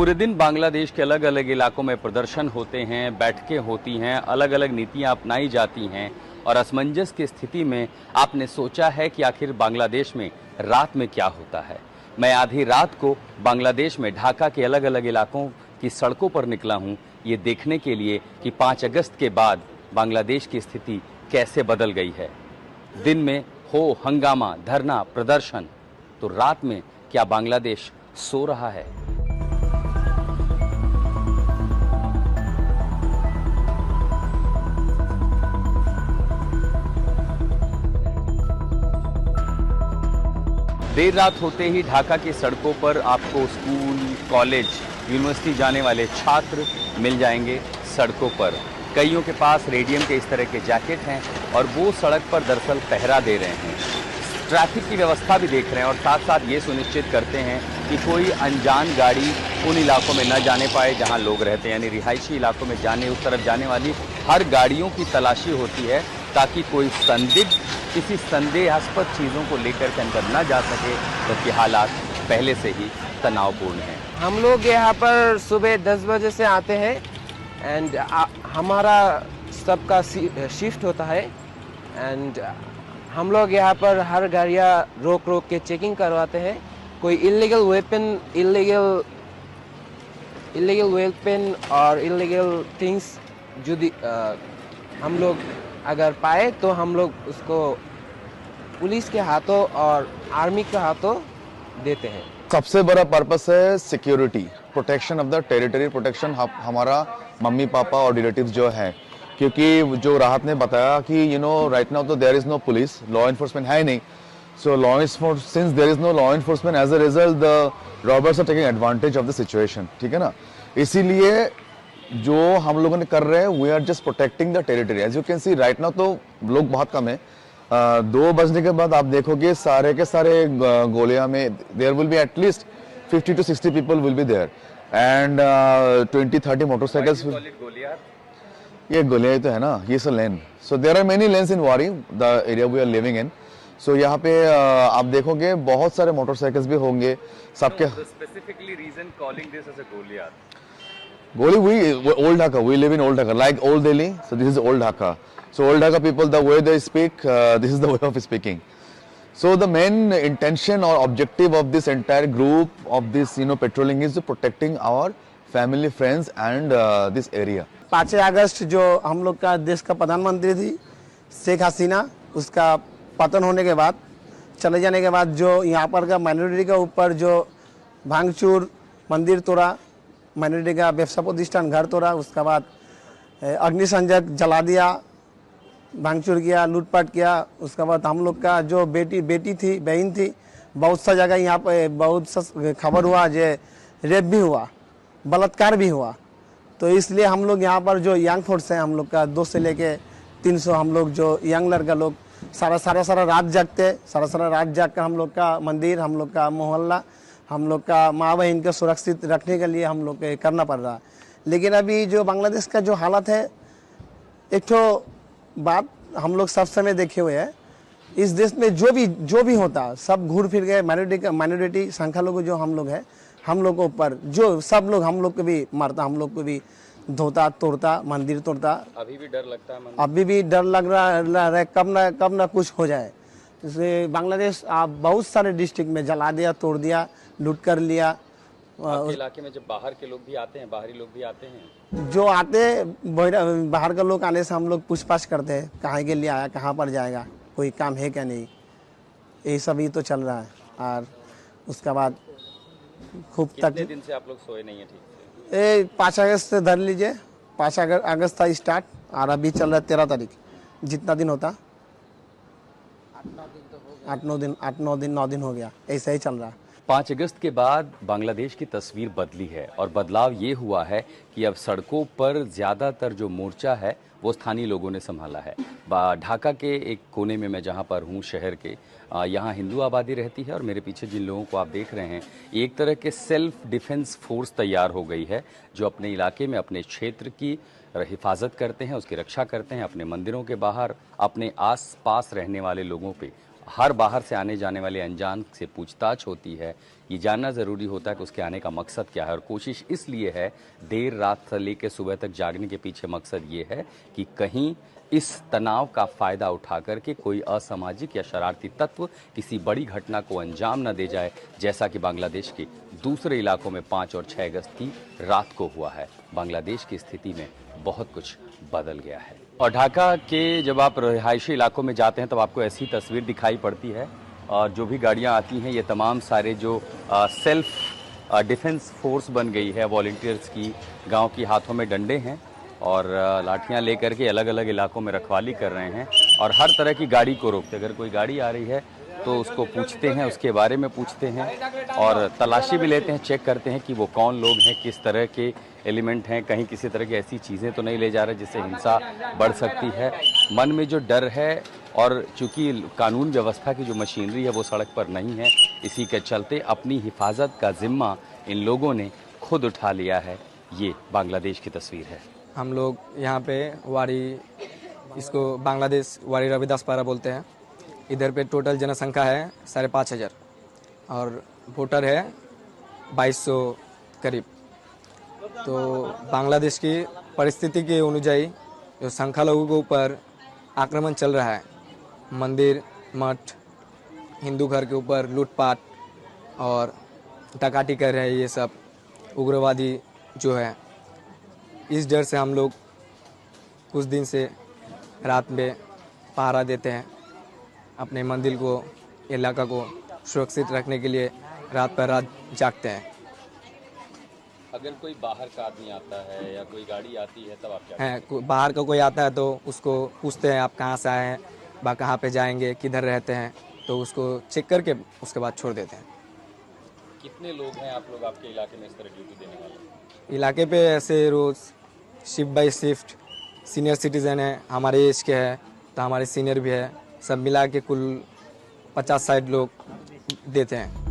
पूरे दिन बांग्लादेश के अलग अलग इलाकों में प्रदर्शन होते हैं, बैठकें होती हैं, अलग अलग नीतियां अपनाई जाती हैं और असमंजस की स्थिति में आपने सोचा है कि आखिर बांग्लादेश में रात में क्या होता है। मैं आधी रात को बांग्लादेश में ढाका के अलग अलग इलाकों की सड़कों पर निकला हूं, ये देखने के लिए कि 5 अगस्त के बाद बांग्लादेश की स्थिति कैसे बदल गई है। दिन में हो हंगामा, धरना, प्रदर्शन, तो रात में क्या बांग्लादेश सो रहा है? देर रात होते ही ढाका की सड़कों पर आपको स्कूल, कॉलेज, यूनिवर्सिटी जाने वाले छात्र मिल जाएंगे सड़कों पर। कईयों के पास रेडियम के इस तरह के जैकेट हैं और वो सड़क पर दरअसल पहरा दे रहे हैं, ट्रैफिक की व्यवस्था भी देख रहे हैं और साथ साथ ये सुनिश्चित करते हैं कि कोई अनजान गाड़ी उन इलाकों में न जाने पाए जहां लोग रहते हैं। यानी रिहायशी इलाकों में उस तरफ जाने वाली हर गाड़ियों की तलाशी होती है ताकि कोई संदिग्ध किसी संदेहास्पद चीज़ों को लेकर के अंदर न जा सके, जबकि हालात पहले से ही तनावपूर्ण हैं। हम लोग यहाँ पर सुबह 10 बजे से आते हैं एंड हमारा सबका शिफ्ट होता है एंड हम लोग यहाँ पर हर गाड़ियाँ रोक रोक के चेकिंग करवाते हैं। कोई इलीगल वेपन और इलीगल थिंग्स जो हम लोग अगर पाए तो हम लोग उसको पुलिस के हाथों और आर्मी के हाथों देते हैं। सबसे बड़ा पर्पस है security, protection of the territory, protection हमारा मम्मी पापा और रिलेटिव्स जो है, क्योंकि जो राहत ने बताया कि राइट नाउ तो there is no police, law enforcement है नहीं। So since there is no law enforcement, as a result the robbers are taking advantage of the situation. ठीक है ना, इसीलिए जो हम लोगों ने कर रहे हैं, we are just protecting the territory. As you can see right now तो लोग बहुत कम है। 2 बजने के बाद आप देखोगे सारे के सारे गोलियां में there will be at least 50 to 60 people will be there and 20-30 motorcycles. ये गोलियां तो है ना, ये सब lane. So there are many lanes in Wari, the area we are living in. So यहाँ पे आप देखोगे बहुत सारे मोटरसाइकिल्स भी होंगे सबके। Specifically reason calling this as a Goliath? Goli, Old Dhaka, we live in Old Dhaka, like Old Delhi, so this is Old Dhaka. So Old Dhaka people, the way they speak, this is the way of speaking. So the main intention or objective of this entire group of this, patrolling is protecting our family, friends and this area. 5 अगस्त जो हम लोग का देश का प्रधानमंत्री थी शेख हसीना, उसका पतन होने के बाद, चले जाने के बाद जो यहाँ पर का माइनॉरिटी के ऊपर जो भांगचूर, मंदिर तोड़ा, माइनॉरिटी का व्यवसाय प्रतिष्ठान घर तोड़ा, उसके बाद अग्निसंजक जला दिया, भांगचूर किया, लूटपाट किया। उसके बाद हम लोग का जो बेटी थी, बहन थी, बहुत सा जगह यहाँ पे बहुत सा खबर हुआ जो रेप भी हुआ, बलात्कार भी हुआ। तो इसलिए हम लोग यहाँ पर जो यंग फोर्स है, हम लोग का 2 से लेके 300 हम लोग जो यंग लड़का लोग सारा रात जागते, सारा रात जाग कर हम लोग का मंदिर, हम लोग का मोहल्ला, हम लोग का माँ बहन को सुरक्षित रखने के लिए हम लोग को करना पड़ रहा है। लेकिन अभी जो बांग्लादेश का जो हालत है, एक तो बात हम लोग सब समय देखे हुए हैं, इस देश में जो भी होता सब घूर फिर गए माइनॉरिटी संख्या लोग जो हम लोग हैं, हम लोग के ऊपर जो सब लोग हम लोग को भी मारता, हम लोग को भी धोता, तोड़ता, मंदिर तोड़ता। अभी भी डर लगता है? अभी भी डर लग रहा है कब ना कुछ हो जाए। जैसे बांग्लादेश आप बहुत सारे डिस्ट्रिक्ट में जला दिया, तोड़ दिया, लूट कर लिया। आपके इलाके में जब बाहर के लोग भी आते हैं, बाहरी लोग भी आते हैं, जो आते बाहर के लोग आने से हम लोग पूछताछ करते हैं, कहाँ के लिए आया, कहाँ पर जाएगा, कोई काम है क्या नहीं, यही सब ही तो चल रहा है। और उसके बाद खूब कितने दिन से आप लोग सोए नहीं है ठीक से? 5 अगस्त से धर लीजिए, 5 अगस्त था स्टार्ट और अभी चल रहा है 13 तारीख। जितना दिन होता 8-9 दिन हो गया, ऐसा ही चल रहा है। 5 अगस्त के बाद बांग्लादेश की तस्वीर बदली है और बदलाव ये हुआ है कि अब सड़कों पर ज़्यादातर जो मोर्चा है वो स्थानीय लोगों ने संभाला है। ढाका के एक कोने में मैं जहाँ पर हूँ शहर के, यहाँ हिंदू आबादी रहती है और मेरे पीछे जिन लोगों को आप देख रहे हैं, एक तरह के सेल्फ डिफेंस फोर्स तैयार हो गई है जो अपने इलाके में, अपने क्षेत्र की हिफाजत करते हैं, उसकी रक्षा करते हैं। अपने मंदिरों के बाहर अपने आस पास रहने वाले लोगों पे हर बाहर से आने जाने वाले अनजान से पूछताछ होती है। ये जानना ज़रूरी होता है कि उसके आने का मकसद क्या है। और कोशिश इसलिए है, देर रात से लेकर सुबह तक जागने के पीछे मकसद ये है कि कहीं इस तनाव का फ़ायदा उठा करके कोई असामाजिक या शरारती तत्व किसी बड़ी घटना को अंजाम न दे जाए, जैसा कि बांग्लादेश के दूसरे इलाकों में 5 और 6 अगस्त की रात को हुआ है। बांग्लादेश की स्थिति में बहुत कुछ बदल गया है। और ढाका के जब आप रिहायशी इलाकों में जाते हैं तब आपको ऐसी तस्वीर दिखाई पड़ती है। और जो भी गाड़ियां आती हैं, ये तमाम सारे जो सेल्फ डिफेंस फोर्स बन गई है वॉलंटियर्स की, गांव की हाथों में डंडे हैं और लाठियां लेकर के अलग अलग इलाकों में रखवाली कर रहे हैं और हर तरह की गाड़ी को रोकते। अगर कोई गाड़ी आ रही है तो उसको पूछते हैं, उसके बारे में पूछते हैं और तलाशी भी लेते हैं, चेक करते हैं कि वो कौन लोग हैं, किस तरह के एलिमेंट हैं, कहीं किसी तरह की ऐसी चीज़ें तो नहीं ले जा रहे जिससे हिंसा बढ़ सकती है। मन में जो डर है, और चूंकि कानून व्यवस्था की जो मशीनरी है वो सड़क पर नहीं है, इसी के चलते अपनी हिफाजत का जिम्मा इन लोगों ने खुद उठा लिया है। ये बांग्लादेश की तस्वीर है। हम लोग यहाँ पे वारी, इसको बांग्लादेश वारी रविदास पारा बोलते हैं। इधर पे टोटल जनसंख्या है 5,500 और वोटर है 2200 करीब। तो बांग्लादेश की परिस्थिति के अनुଯାयी जो संख्यालघु के ऊपर आक्रमण चल रहा है, मंदिर, मठ, हिंदू घर के ऊपर लूटपाट और डकाती कर रहे हैं, ये सब उग्रवादी जो है, इस डर से हम लोग कुछ दिन से रात में पहरा देते हैं। अपने मंदिर को, इलाका को सुरक्षित रखने के लिए रात पर रात जागते हैं। अगर कोई बाहर का आदमी आता है या कोई गाड़ी आती है तब आप क्या हैं, बाहर का कोई आता है तो उसको पूछते हैं आप कहाँ से आए हैं, बा कहाँ पे जाएंगे, किधर रहते हैं, तो उसको चेक करके उसके बाद छोड़ देते हैं। कितने लोग हैं आप लोग आपके इलाके में इस तरह ड्यूटी देने वाले? इलाके पे ऐसे रोज़ shift by shift senior citizen है, हमारे एज के है तो हमारे सीनियर भी है, सब मिला के कुल 50-60 लोग देते हैं।